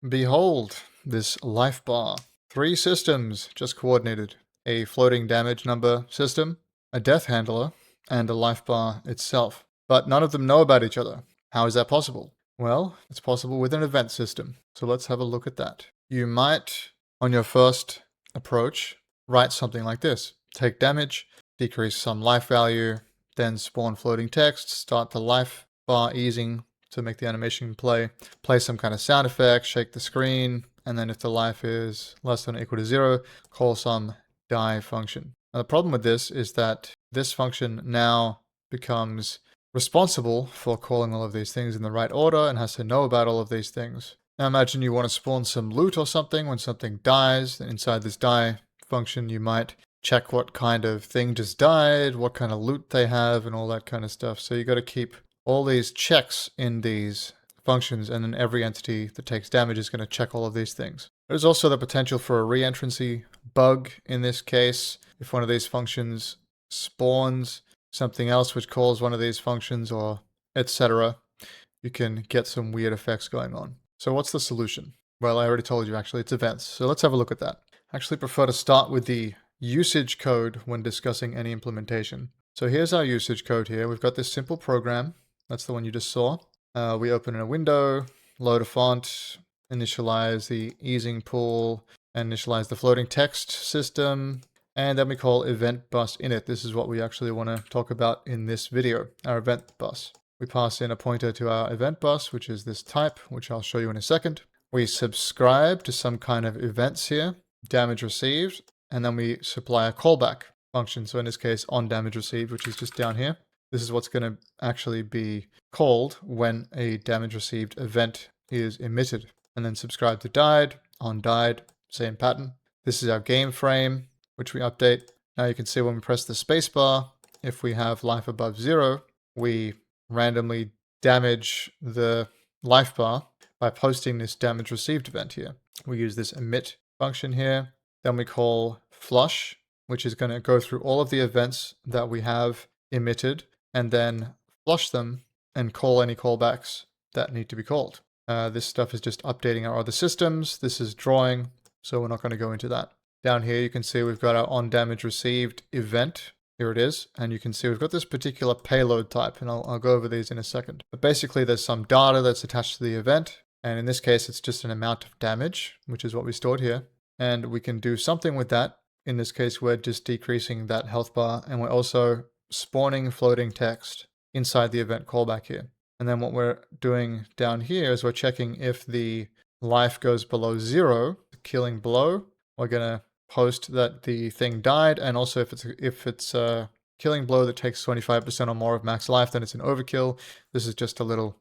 Behold, this life bar. 3 systems just coordinated. A floating damage number system, a death handler, and a life bar itself. But none of them know about each other. How is that possible? Well, it's possible with an event system. So let's have a look at that. You might, on your first approach, write something like this. Take damage, decrease some life value, then spawn floating text, start the life bar easing to make the animation play some kind of sound effect, shake the screen, and then if the life is less than or equal to 0, call some die function. Now the problem with this is that this function now becomes responsible for calling all of these things in the right order and has to know about all of these things. Now imagine you want to spawn some loot or something. When something dies, inside this die function you might check what kind of thing just died, what kind of loot they have, and all that kind of stuff. So you got to keep all these checks in these functions, and then every entity that takes damage is going to check all of these things. There's also the potential for a re-entrancy bug in this case. If one of these functions spawns something else which calls one of these functions, or etc., you can get some weird effects going on. So what's the solution? Well, I already told you actually, it's events. So let's have a look at that. I actually prefer to start with the usage code when discussing any implementation. So here's our usage code here. We've got this simple program. That's the one you just saw. We open in a window, load a font, initialize the easing pool, initialize the floating text system, and then we call event bus init. This is what we actually want to talk about in this video, our event bus. We pass in a pointer to our event bus, which is this type, which I'll show you in a second. We subscribe to some kind of events here, damage received, and then we supply a callback function. So in this case, on damage received, which is just down here. This is what's going to actually be called when a damage received event is emitted. And then subscribe to died, on died, same pattern. This is our game frame, which we update. Now you can see when we press the spacebar, if we have life above 0, we randomly damage the life bar by posting this damage received event here. We use this emit function here. Then we call flush, which is going to go through all of the events that we have emitted and then flush them and call any callbacks that need to be called. This stuff is just updating our other systems. This is drawing, so we're not going to go into that. Down here you can see we've got our on damage received event. Here it is, and you can see we've got this particular payload type, and I'll go over these in a second. But basically there's some data that's attached to the event, and in this case it's just an amount of damage, which is what we stored here. And we can do something with that. In this case we're just decreasing that health bar, and we're also spawning floating text inside the event callback here. And then what we're doing down here is we're checking if the life goes below 0, killing below. We're going to post that the thing died, and also if it's killing blow that takes 25% or more of max life, then it's an overkill. This is just a little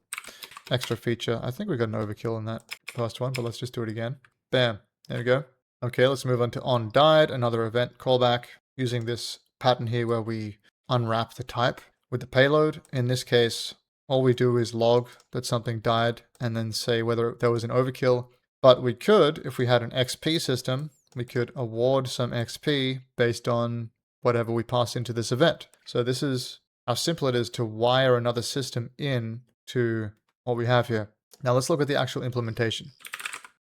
extra feature. I think we got an overkill in that first one, but let's just do it again. Bam, there we go. Okay, let's move on to on died, another event callback, using this pattern here where we unwrap the type with the payload. In this case, all we do is log that something died and then say whether there was an overkill. But we could, if we had an XP system, we could award some XP based on whatever we pass into this event. So this is how simple it is to wire another system in to what we have here. Now let's look at the actual implementation.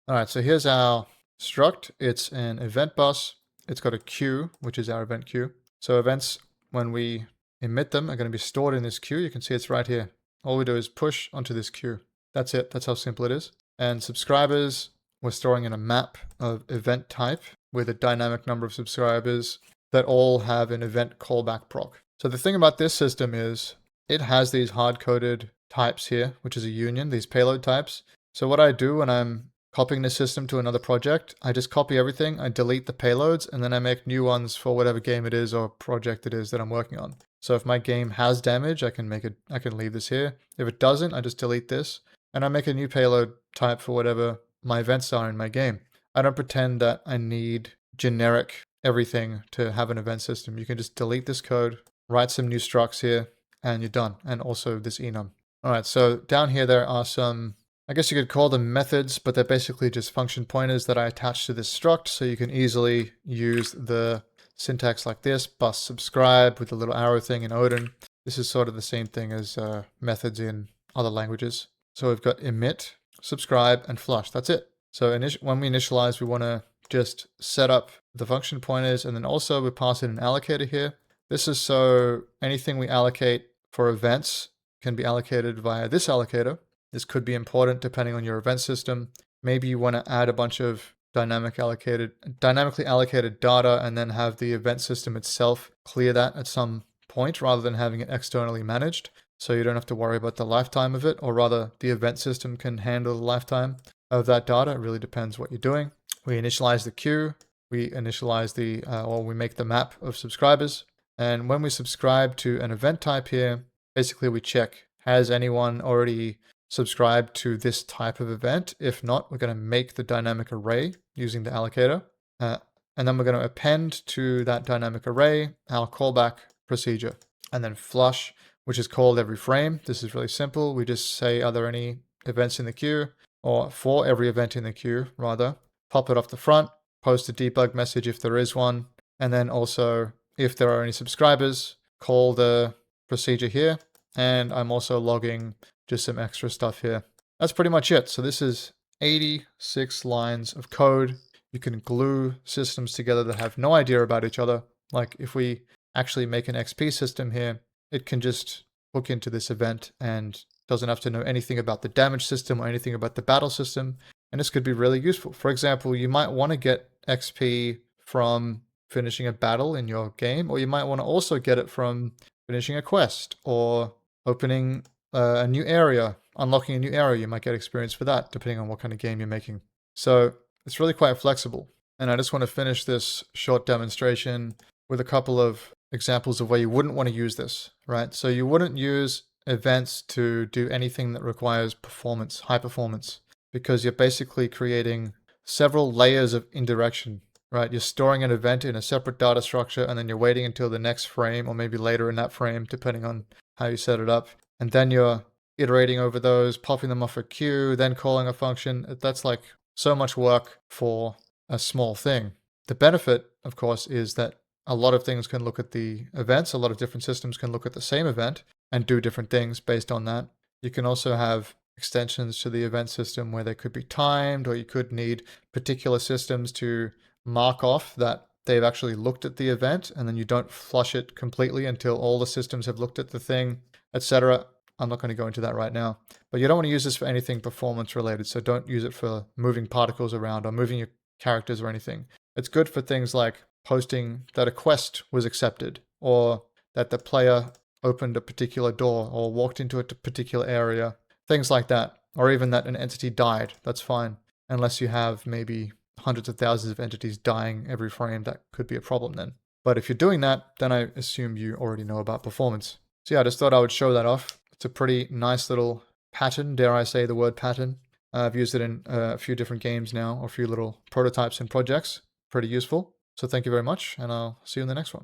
All right, so here's our struct. It's an event bus. It's got a queue, which is our event queue. So events, when we emit them, are going to be stored in this queue. You can see it's right here. All we do is push onto this queue. That's it. That's how simple it is. And subscribers, we're storing in a map of event type with a dynamic number of subscribers that all have an event callback proc. So the thing about this system is it has these hard-coded types here, which is a union, these payload types. So what I do when I'm copying this system to another project, I just copy everything, I delete the payloads, and then I make new ones for whatever game it is or project it is that I'm working on. So if my game has damage, I can leave this here. If it doesn't, I just delete this, and I make a new payload type for whatever my events are in my game. I don't pretend that I need generic everything to have an event system. You can just delete this code, write some new structs here, and you're done. And also this enum. All right, so down here there are some, I guess you could call them methods, but they're basically just function pointers that I attach to this struct, so you can easily use the syntax like this, bus subscribe with the little arrow thing in Odin. This is sort of the same thing as methods in other languages. So we've got emit, subscribe, and flush. That's it. So when we initialize, we want to just set up the function pointers, and then also we pass in an allocator here. This is so anything we allocate for events can be allocated via this allocator. This could be important depending on your event system. Maybe you want to add a bunch of dynamically allocated data and then have the event system itself clear that at some point rather than having it externally managed. So you don't have to worry about the lifetime of it, or rather the event system can handle the lifetime of that data. It really depends what you're doing. We initialize the queue, we initialize or we make the map of subscribers. And when we subscribe to an event type here, basically we check, has anyone already subscribed to this type of event? If not, we're going to make the dynamic array using the allocator. And then we're going to append to that dynamic array our callback procedure. And then flush, which is called every frame. This is really simple. We just say, are there any events in the queue? Or for every event in the queue, rather. Pop it off the front, post a debug message if there is one, and then also, if there are any subscribers, call the procedure here. And I'm also logging just some extra stuff here. That's pretty much it. So this is 86 lines of code. You can glue systems together that have no idea about each other. Like if we actually make an XP system here, it can just hook into this event and doesn't have to know anything about the damage system or anything about the battle system. And this could be really useful. For example, you might want to get XP from finishing a battle in your game, or you might want to also get it from finishing a quest or opening a new area, unlocking a new area. You might get experience for that, depending on what kind of game you're making. So it's really quite flexible. And I just want to finish this short demonstration with a couple of examples of where you wouldn't want to use this, right? So you wouldn't use events to do anything that requires performance, high performance, because you're basically creating several layers of indirection, right? You're storing an event in a separate data structure, and then you're waiting until the next frame, or maybe later in that frame, depending on how you set it up. And then you're iterating over those, popping them off a queue, then calling a function. That's like so much work for a small thing. The benefit, of course, is that a lot of things can look at the events. A lot of different systems can look at the same event and do different things based on that. You can also have extensions to the event system where they could be timed, or you could need particular systems to mark off that they've actually looked at the event, and then you don't flush it completely until all the systems have looked at the thing, etc. I'm not going to go into that right now. But you don't want to use this for anything performance related, so don't use it for moving particles around or moving your characters or anything. It's good for things like posting that a quest was accepted, or that the player opened a particular door or walked into a particular area, things like that. Or even that an entity died, that's fine. Unless you have maybe hundreds of thousands of entities dying every frame, that could be a problem then. But if you're doing that, then I assume you already know about performance. So yeah, I just thought I would show that off. It's a pretty nice little pattern, dare I say the word pattern. I've used it in a few different games now, or a few little prototypes and projects. Pretty useful. So thank you very much, and I'll see you in the next one.